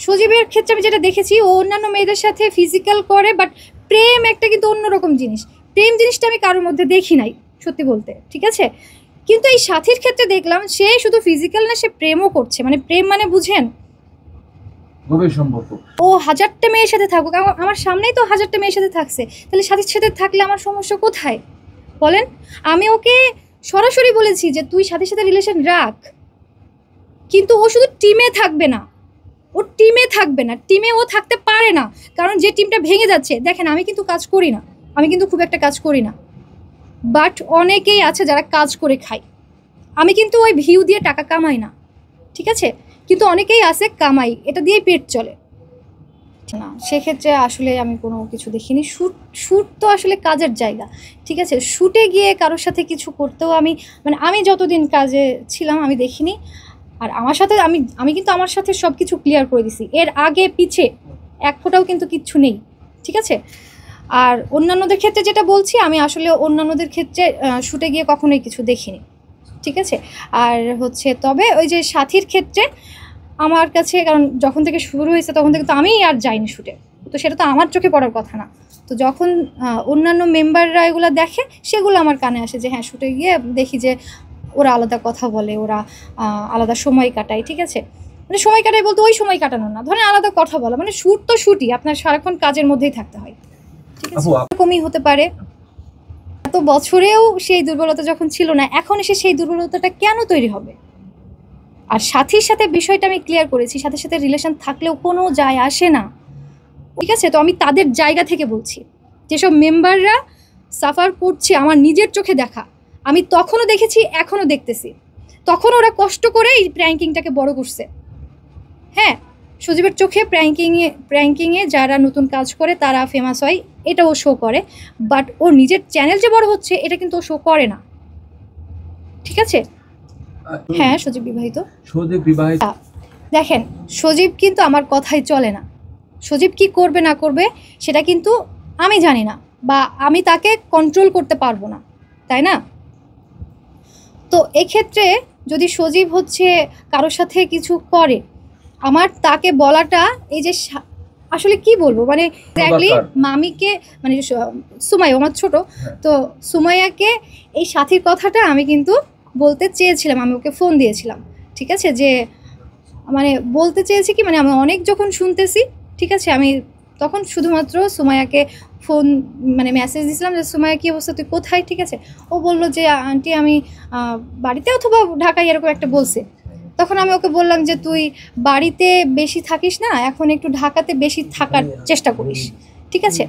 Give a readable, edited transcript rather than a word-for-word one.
সজীবের ক্ষেত্রে আমি যেটা দেখেছি, ও অন্যান্য মেয়েদের সাথে ফিজিক্যাল করে, বাট প্রেম একটা কিন্তু অন্যরকম জিনিস। প্রেম জিনিসটা আমি কারোর মধ্যে দেখি নাই সত্যি বলতে, ঠিক আছে। কিন্তু এই সাথীর ক্ষেত্রে দেখলাম সে শুধু ফিজিক্যাল না, সে প্রেমও করছে। মানে প্রেম মানে বুঝেন, গভীর সম্পর্ক। ও 1000টা মেয়ের সাথে থাকুক, আমার সামনেই তো 1000টা মেয়ের সাথে থাকছে, তাহলে সাথীর সাথে থাকলে আমার সমস্যা কোথায় বলেন? আমি ওকে সরাসরি বলেছি যে তুই সাথীর সাথে রিলেশন রাখ, কিন্তু ও শুধু টিমে থাকবে না, ও টিমে থাকবে না, টিমে ও থাকতে পারে না। কারণ যে টিমটা ভেঙে যাচ্ছে, দেখেন আমি কিন্তু কাজ করি না, আমি কিন্তু খুব একটা কাজ করি না, বাট অনেকেই আছে যারা কাজ করে খায়। আমি কিন্তু ওই ভিউ দিয়ে টাকা কামাই না, ঠিক আছে, কিন্তু অনেকেই আছে কামাই, এটা দিয়েই পেট চলে না। সেক্ষেত্রে আসলে আমি কোনো কিছু দেখিনি। শ্যুট তো আসলে কাজের জায়গা, ঠিক আছে। শ্যুটে গিয়ে কারোর সাথে কিছু করতেও আমি যতদিন কাজে ছিলাম আমি দেখিনি। আর আমার সাথে আমি কিন্তু আমার সাথে সব কিছু ক্লিয়ার করে দিছি, এর আগে পিছে এক ফোঁটাও কিন্তু কিচ্ছু নেই, ঠিক আছে। আর অন্যান্যদের ক্ষেত্রে যেটা বলছি, আমি আসলে অন্যান্যদের ক্ষেত্রে শ্যুটে গিয়ে কখনোই কিছু দেখিনি, ঠিক আছে। আর হচ্ছে তবে ওই যে সাথীর ক্ষেত্রে আমার কাছে, কারণ যখন থেকে শুরু হয়েছে তখন থেকে তো আমি আর যাইনি শ্যুটে, তো সেটা তো আমার চোখে পড়ার কথা না। তো যখন অন্যান্য মেম্বাররা এগুলো দেখে, সেগুলো আমার কানে আসে যে হ্যাঁ, শ্যুটে গিয়ে দেখি যে ওরা আলাদা কথা বলে, ওরা আলাদা সময় কাটায়, ঠিক আছে। মানে সময় কাটায় বলতে ওই সময় কাটানো না, ধরেন আলাদা কথা বলা, মানে শ্যুট তো শ্যুটই, আপনার সারাক্ষণ কাজের মধ্যেই থাকতে হয়, ঠিক আছে। এরকমই হতে পারে। এত বছরেও সেই দুর্বলতা যখন ছিল না, এখন এসে সেই দুর্বলতাটা কেন তৈরি হবে? আর সাথীর সাথে বিষয়টা আমি ক্লিয়ার করেছি, সাথে সাথে রিলেশন থাকলেও কোনো যায় আসে না, ঠিক আছে। তো আমি তাদের জায়গা থেকে বলছি, যেসব মেম্বাররা সাফার করছে আমার নিজের চোখে দেখা, আমি তখনও দেখেছি, এখনও দেখতেছি। তখন ওরা কষ্ট করে এই প্র্যাঙ্কিংটাকে বড় করছে। হ্যাঁ, সজীবের চোখে প্র্যাঙ্কিংয়ে যারা নতুন কাজ করে তারা ফেমাস হয়, এটা ও শো করে, বাট ওর নিজের চ্যানেল যে বড় হচ্ছে এটা কিন্তু ও শো করে না, ঠিক আছে। হ্যাঁ, সজীব বিবাহিত। সজীব বিবাহিত। দেখেন, সজীব কিন্তু আমার কথাই চলে না। সজীব কি করবে না করবে সেটা কিন্তু আমি জানি না, বা আমি তাকে কন্ট্রোল করতে পারবো না, তাই না? তো এক্ষেত্রে যদি সজীব হচ্ছে কারোর সাথে কিছু করে, আমার তাকে বলাটা, এই যে আসলে কি বলবো, মানে এক্স্যাক্টলি মামিকে, মানে সুমাইয়া আমার ছোট, তো সুমাইয়াকে এই সাথীর কথাটা আমি কিন্তু বলতে চেয়েছিলাম, আমি ওকে ফোন দিয়েছিলাম, ঠিক আছে, যে মানে বলতে চেয়েছি কি, মানে আমি অনেক যখন শুনতেছি, ঠিক আছে, আমি তখন শুধুমাত্র সুমাইয়াকে ফোন, মানে মেসেজ দিয়েছিলাম যে সুমাইয়া কী অবস্থা, তুই কোথায়, ঠিক আছে। ও বললো যে আন্টি আমি বাড়িতে অথবা ঢাকায়, এরকম একটা বলছে। তখন আমি ওকে বললাম যে তুই বাড়িতে বেশি থাকিস না, এখন একটু ঢাকাতে বেশি থাকার চেষ্টা করিস, ঠিক আছে।